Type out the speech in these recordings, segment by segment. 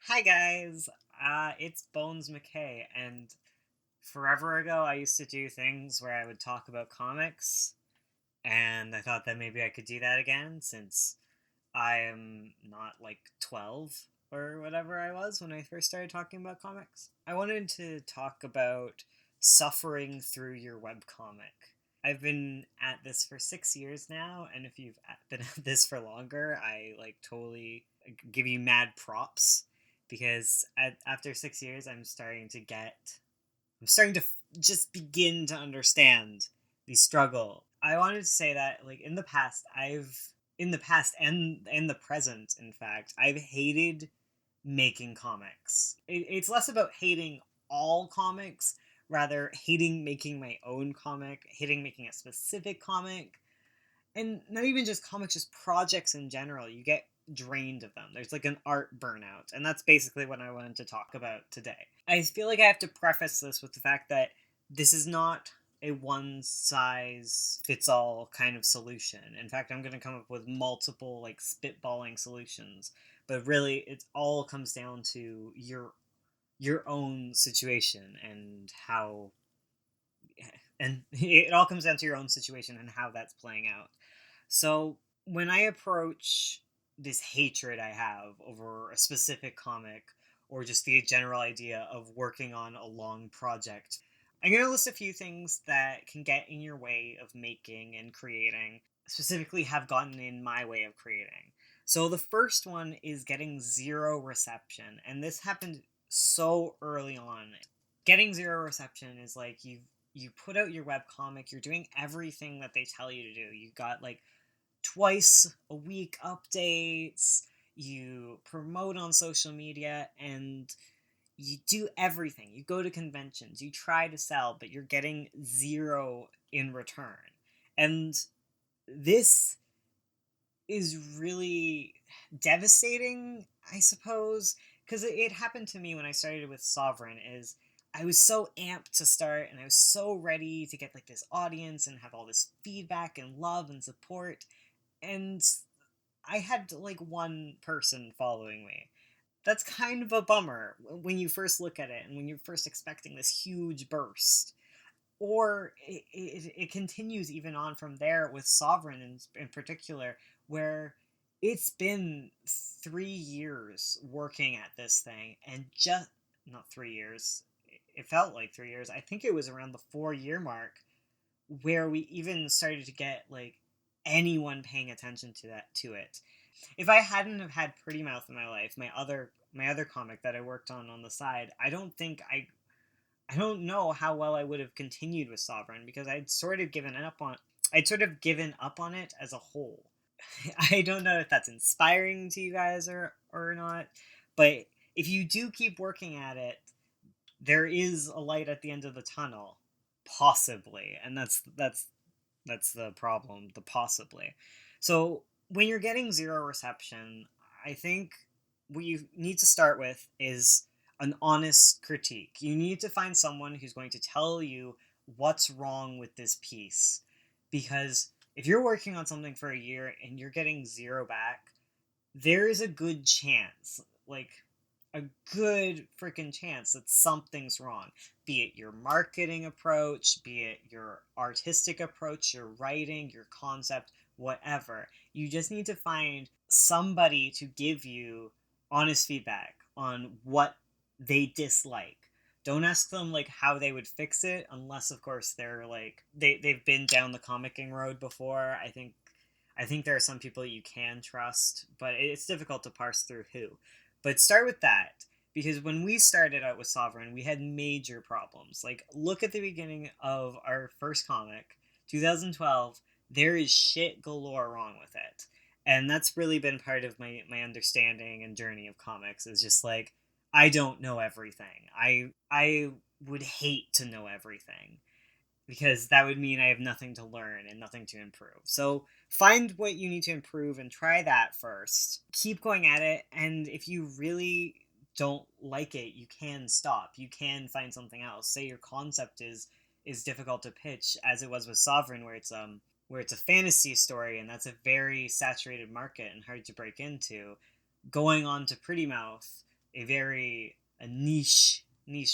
Hi guys, it's Bones McKay, and forever ago I used to do things where I would talk about comics, and I thought that maybe I could do that again since I am not like 12 or whatever I was when I first started talking about comics. I wanted to talk about suffering through your webcomic. I've been at this for 6 years now, and if you've been at this for longer, I like totally give you mad props because after 6 years, I'm starting to just begin to understand the struggle. I wanted to say that, like, in the past and in the present, in fact, I've hated making comics. It's less about hating all comics, rather hating making my own comic, hating making a specific comic, and not even just comics, just projects in general. You get drained of them. There's like an art burnout, and that's basically what I wanted to talk about today. I feel like I have to preface this with the fact that this is not a one size fits all kind of solution. In fact, I'm going to come up with multiple like spitballing solutions, but really it all comes down to your own situation and how and it all comes down to your own situation and how that's playing out. So when I approach this hatred I have over a specific comic or just the general idea of working on a long project, I'm going to list a few things that can get in your way of making and creating, specifically have gotten in my way of creating. So the first one is getting zero reception, and this happened so early on. Getting zero reception is like you put out your web comic, you're doing everything that they tell you to do. You got like twice a week updates, you promote on social media, and you do everything. You go to conventions, you try to sell, but you're getting zero in return. And this is really devastating, I suppose, because it happened to me when I started with Sovereign. Is I was so amped to start, and I was so ready to get like this audience and have all this feedback and love and support, and I had like one person following me. That's kind of a bummer when you first look at it and when you're first expecting this huge burst. Or it continues even on from there with Sovereign in particular, where it's been 3 years working at this thing, and just not 3 years. It felt like 3 years. I think it was around the 4 year mark where we even started to get like anyone paying attention to it. If I hadn't have had Pretty Mouth in my life, my other comic that I worked on the side, I don't know how well I would have continued with Sovereign because I'd sort of given up on it as a whole. I don't know if that's inspiring to you guys or not, but if you do keep working at it, there is a light at the end of the tunnel, possibly, and that's the problem, the possibly. So when you're getting zero reception, I think what you need to start with is an honest critique. You need to find someone who's going to tell you what's wrong with this piece. Because if you're working on something for a year and you're getting zero back, there is a good chance, like a good freaking chance that something's wrong. Be it your marketing approach, be it your artistic approach, your writing, your concept, whatever. You just need to find somebody to give you honest feedback on what they dislike. Don't ask them like how they would fix it unless of course they're like they've been down the comicking road before. I think there are some people you can trust, but it's difficult to parse through who. But start with that, because when we started out with Sovereign, we had major problems. Like, look at the beginning of our first comic, 2012. There is shit galore wrong with it. And that's really been part of my understanding and journey of comics, is just like, I don't know everything. I would hate to know everything because that would mean I have nothing to learn and nothing to improve. So find what you need to improve and try that first. Keep going at it, and if you really don't like it, you can stop. You can find something else. Say your concept is difficult to pitch, as it was with Sovereign, where it's a fantasy story and that's a very saturated market and hard to break into. Going on to Pretty Mouth a niche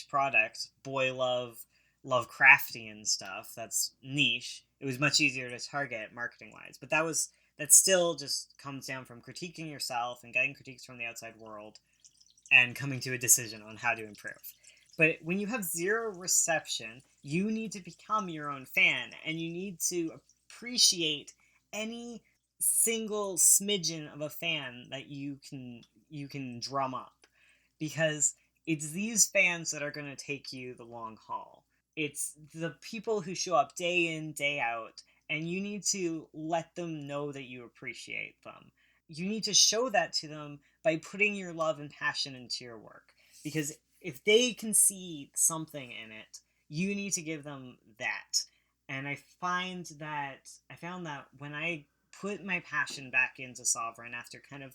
product. Boy love Lovecraftian stuff. That's niche. It was much easier to target marketing wise, but that still just comes down from critiquing yourself and getting critiques from the outside world and coming to a decision on how to improve. But when you have zero reception, you need to become your own fan, and you need to appreciate any single smidgen of a fan that you can drum up, because it's these fans that are going to take you the long haul. It's the people who show up day in, day out, and you need to let them know that you appreciate them. You need to show that to them by putting your love and passion into your work. Because if they can see something in it, you need to give them that. And I found that when I put my passion back into Sovereign after kind of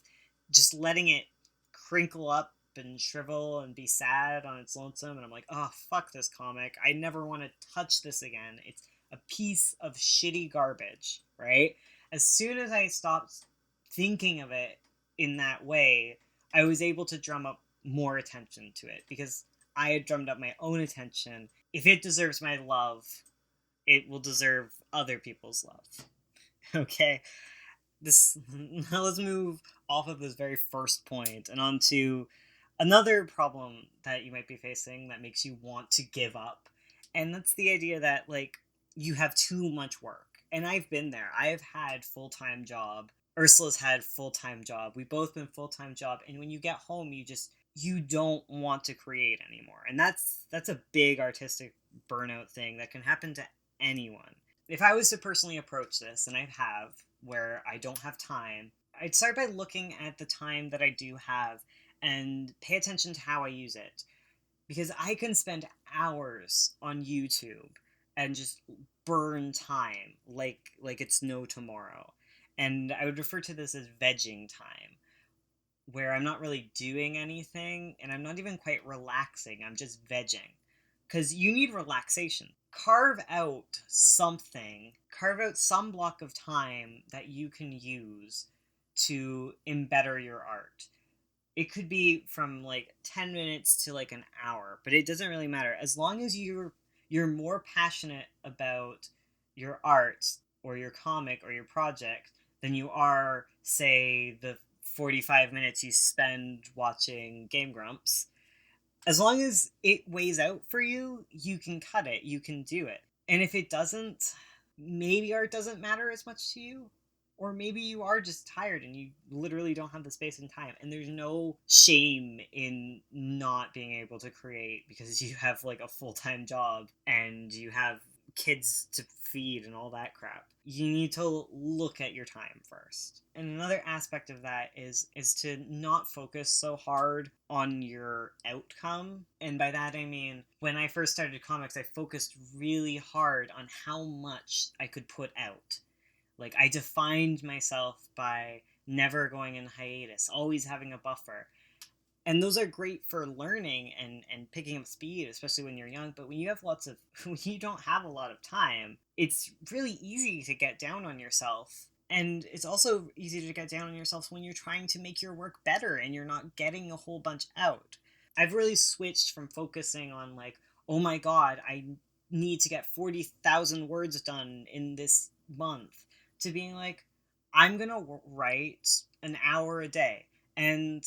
just letting it crinkle up and shrivel and be sad on its lonesome, and I'm like, oh, fuck this comic. I never want to touch this again. It's a piece of shitty garbage, right? As soon as I stopped thinking of it in that way, I was able to drum up more attention to it, because I had drummed up my own attention. If it deserves my love, it will deserve other people's love. Okay? This Now let's move off of this very first point and onto another problem that you might be facing that makes you want to give up. And that's the idea that, like, you have too much work. And I've been there. I've had full-time job. Ursula's had full-time job. We've both been full-time job, and when you get home, you don't want to create anymore. And that's a big artistic burnout thing that can happen to anyone. If I was to personally approach this, and I have, where I don't have time, I'd start by looking at the time that I do have and pay attention to how I use it. Because I can spend hours on YouTube and just burn time like it's no tomorrow. And I would refer to this as vegging time, where I'm not really doing anything and I'm not even quite relaxing. I'm just vegging. Because you need relaxation. Carve out some block of time that you can use to embetter your art. It could be from like 10 minutes to like an hour, but it doesn't really matter. As long as you're more passionate about your art or your comic or your project than you are, say, the 45 minutes you spend watching Game Grumps, as long as it weighs out for you, you can cut it, you can do it. And if it doesn't, maybe art doesn't matter as much to you. Or maybe you are just tired and you literally don't have the space and time. And there's no shame in not being able to create because you have like a full-time job and you have kids to feed and all that crap. You need to look at your time first. And another aspect of that is to not focus so hard on your outcome. And by that I mean, when I first started comics, I focused really hard on how much I could put out. Like, I defined myself by never going in hiatus, always having a buffer. And those are great for learning and picking up speed, especially when you're young. But when when you don't have a lot of time, it's really easy to get down on yourself. And it's also easy to get down on yourself when you're trying to make your work better and you're not getting a whole bunch out. I've really switched from focusing on, like, oh my god, I need to get 40,000 words done in this month, to being like, I'm gonna write an hour a day. And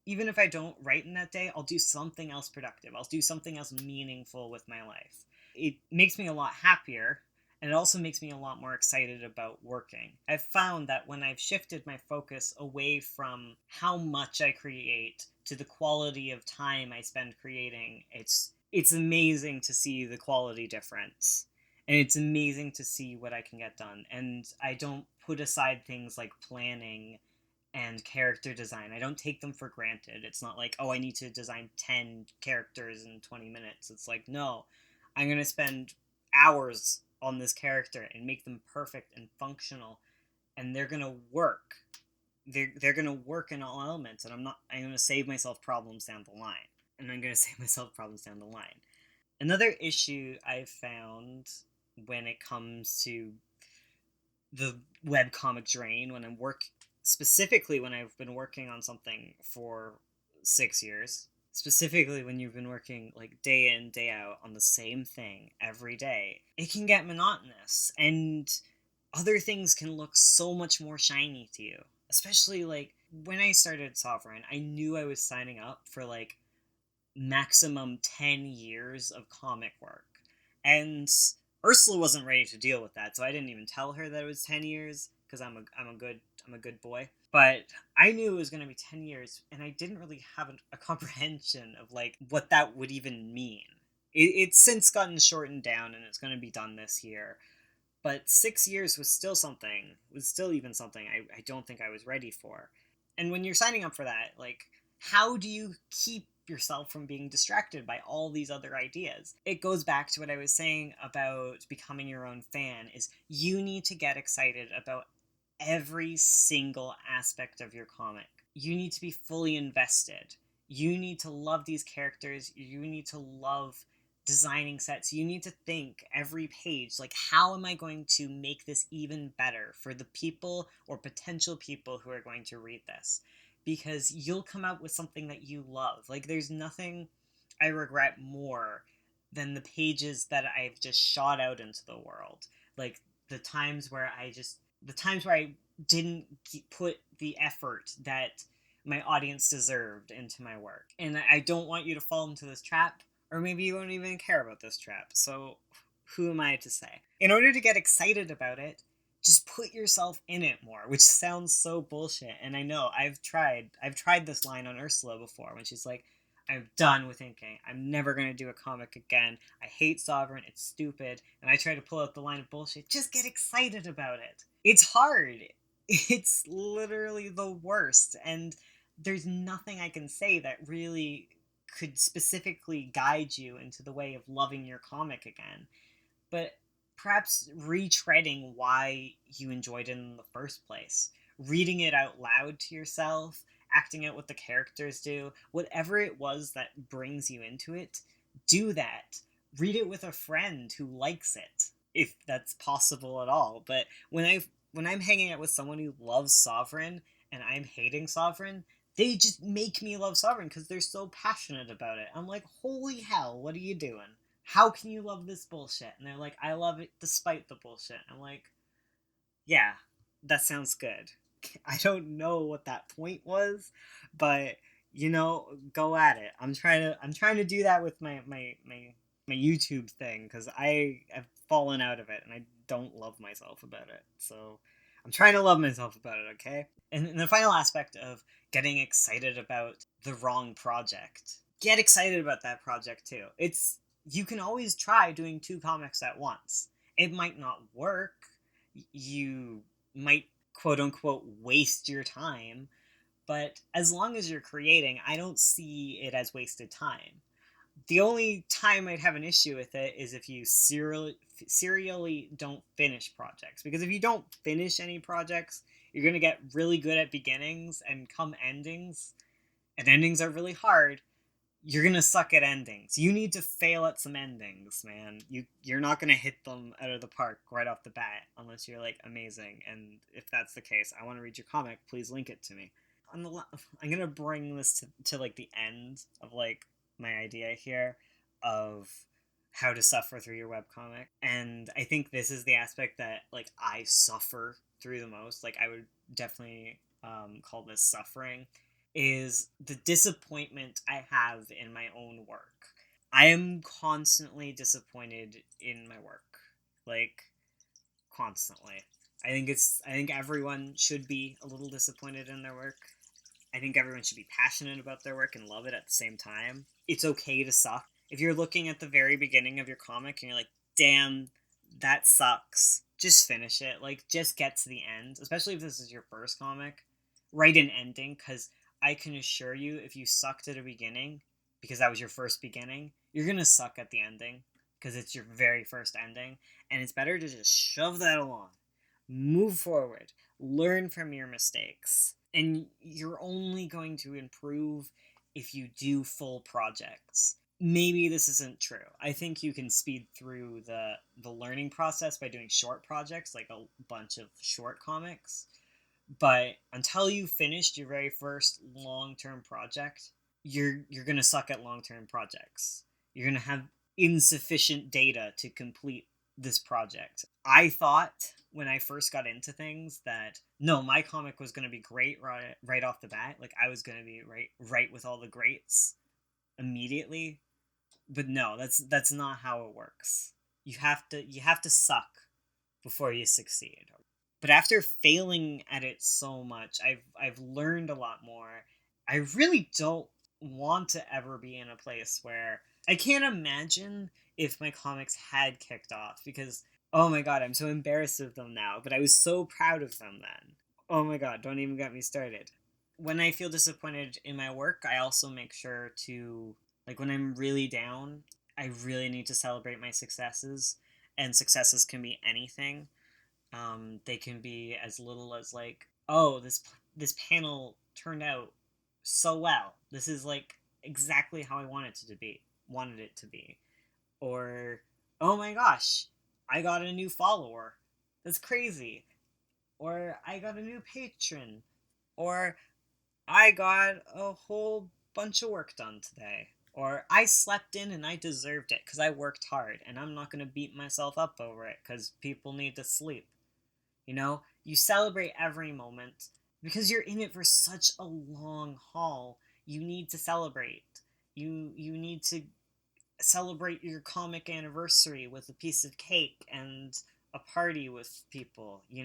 even if I don't write in that day, I'll do something else productive. I'll do something else meaningful with my life. It makes me a lot happier, and it also makes me a lot more excited about working. I've found that when I've shifted my focus away from how much I create to the quality of time I spend creating, it's amazing to see the quality difference. And it's amazing to see what I can get done. And I don't put aside things like planning and character design. I don't take them for granted. It's not like, oh, I need to design 10 characters in 20 minutes. It's like, no, I'm going to spend hours on this character and make them perfect and functional, and they're going to work. They're going to work in all elements, and I'm going to save myself problems down the line. Another issue I've found when it comes to the webcomic drain, specifically when I've been working on something for 6 years. Specifically, when you've been working like day in, day out on the same thing every day, it can get monotonous, and other things can look so much more shiny to you. Especially like when I started Sovereign, I knew I was signing up for like maximum 10 years of comic work. And Ursula wasn't ready to deal with that, so I didn't even tell her that it was 10 years because I'm a good boy. But I knew it was going to be 10 years, and I didn't really have a comprehension of like what that would even mean. It's since gotten shortened down, and it's going to be done this year. But 6 years was still even something I don't think I was ready for. And when you're signing up for that, like, how do you keep yourself from being distracted by all these other ideas? It goes back to what I was saying about becoming your own fan, is you need to get excited about every single aspect of your comic. You need to be fully invested. You need to love these characters. You need to love designing sets. You need to think every page, like, how am I going to make this even better for the people or potential people who are going to read this? Because you'll come out with something that you love. Like, there's nothing I regret more than the pages that I've just shot out into the world. Like, the times where I didn't put the effort that my audience deserved into my work. And I don't want you to fall into this trap, or maybe you won't even care about this trap. So who am I to say? In order to get excited about it, just put yourself in it more, which sounds so bullshit. And I know I've tried this line on Ursula before when she's like, I'm done with inking. I'm never going to do a comic again. I hate Sovereign. It's stupid. And I try to pull out the line of bullshit. Just get excited about it. It's hard. It's literally the worst. And there's nothing I can say that really could specifically guide you into the way of loving your comic again. But perhaps retreading why you enjoyed it in the first place, reading it out loud to yourself, acting out what the characters do, whatever it was that brings you into it, do that. Read it with a friend who likes it, if that's possible at all. But when I'm hanging out with someone who loves Sovereign and I'm hating Sovereign, they just make me love Sovereign because they're so passionate about it. I'm like, holy hell, what are you doing? How can you love this bullshit? And they're like, I love it despite the bullshit. I'm like, yeah, that sounds good. I don't know what that point was, but go at it. I'm trying to do that with my YouTube thing because I have fallen out of it and I don't love myself about it. So I'm trying to love myself about it, okay? And the final aspect of getting excited about the wrong project. Get excited about that project too. You can always try doing two comics at once. It might not work. You might quote unquote waste your time, but as long as you're creating, I don't see it as wasted time. The only time I'd have an issue with it is if you serially don't finish projects. Because if you don't finish any projects, you're going to get really good at beginnings, and come endings, and endings are really hard, you're gonna suck at endings. You need to fail at some endings, man. You're not gonna hit them out of the park right off the bat unless you're like amazing. And if that's the case, I want to read your comic. Please link it to me. I'm gonna bring this to like the end of like my idea here of how to suffer through your webcomic. And I think this is the aspect that like I suffer through the most. Like I would definitely call this suffering, is the disappointment I have in my own work. I am constantly disappointed in my work. Like constantly. I think everyone should be a little disappointed in their work. I think everyone should be passionate about their work and love it at the same time. It's okay to suck. If you're looking at the very beginning of your comic and you're like, damn, that sucks, just finish it. Like, just get to the end. Especially if this is your first comic. Write an ending, because I can assure you, if you sucked at the beginning, because that was your first beginning, you're gonna suck at the ending, because it's your very first ending. And it's better to just shove that along. Move forward. Learn from your mistakes. And you're only going to improve if you do full projects. Maybe this isn't true. I think you can speed through the learning process by doing short projects, like a bunch of short comics. But until you finished your very first long-term project, you're gonna suck at long-term projects. You're gonna have insufficient data to complete this project. I thought when I first got into things that no, my comic was gonna be great right off the bat. Like I was gonna be right with all the greats immediately. But no, that's not how it works. You have to suck before you succeed. But after failing at it so much, I've learned a lot more. I really don't want to ever be in a place where I can't imagine if my comics had kicked off because oh my god, I'm so embarrassed of them now, but I was so proud of them then. Oh my god, don't even get me started. When I feel disappointed in my work, I also make sure to like when I'm really down, I really need to celebrate my successes, and successes can be anything. They can be as little as like, oh, this panel turned out so well. This is like exactly how I wanted it to be. Or, oh my gosh, I got a new follower. That's crazy. Or I got a new patron. Or I got a whole bunch of work done today. Or I slept in and I deserved it because I worked hard and I'm not going to beat myself up over it because people need to sleep. You celebrate every moment because you're in it for such a long haul. You need to celebrate. You need to celebrate your comic anniversary with a piece of cake and a party with people. You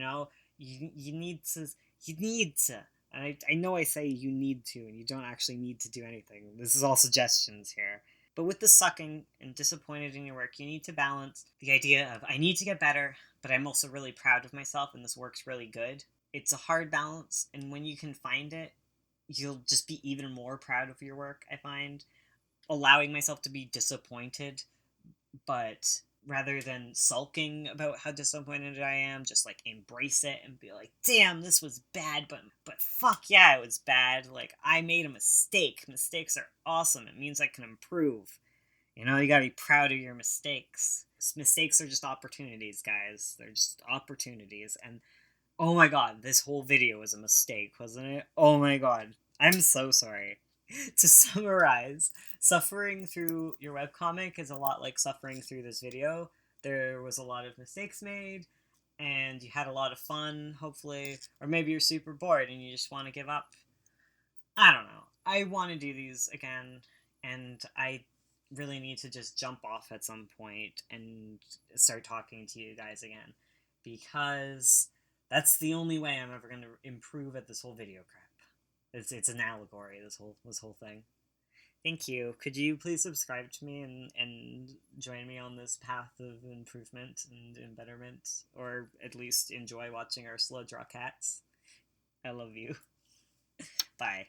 need to. And I know I say you need to, and you don't actually need to do anything. This is all suggestions here. But with the sucking and disappointed in your work, you need to balance the idea of I need to get better, but I'm also really proud of myself and this work's really good. It's a hard balance, and when you can find it, you'll just be even more proud of your work, I find. Allowing myself to be disappointed, but rather than sulking about how disappointed I am, just like embrace it and be like, "Damn, this was bad, but fuck yeah, it was bad. Like I made a mistake. Mistakes are awesome. It means I can improve." You got to be proud of your mistakes. Mistakes are just opportunities, guys. They're just opportunities. And oh my god, this whole video was a mistake, wasn't it? Oh my god. I'm so sorry. To summarize, suffering through your webcomic is a lot like suffering through this video. There was a lot of mistakes made, and you had a lot of fun, hopefully. Or maybe you're super bored and you just want to give up. I don't know. I want to do these again, and I really need to just jump off at some point and start talking to you guys again. Because that's the only way I'm ever going to improve at this whole video crap. It's an allegory, this whole thing. Thank you. Could you please subscribe to me and join me on this path of improvement and betterment? Or at least enjoy watching our slow draw cats? I love you. Bye.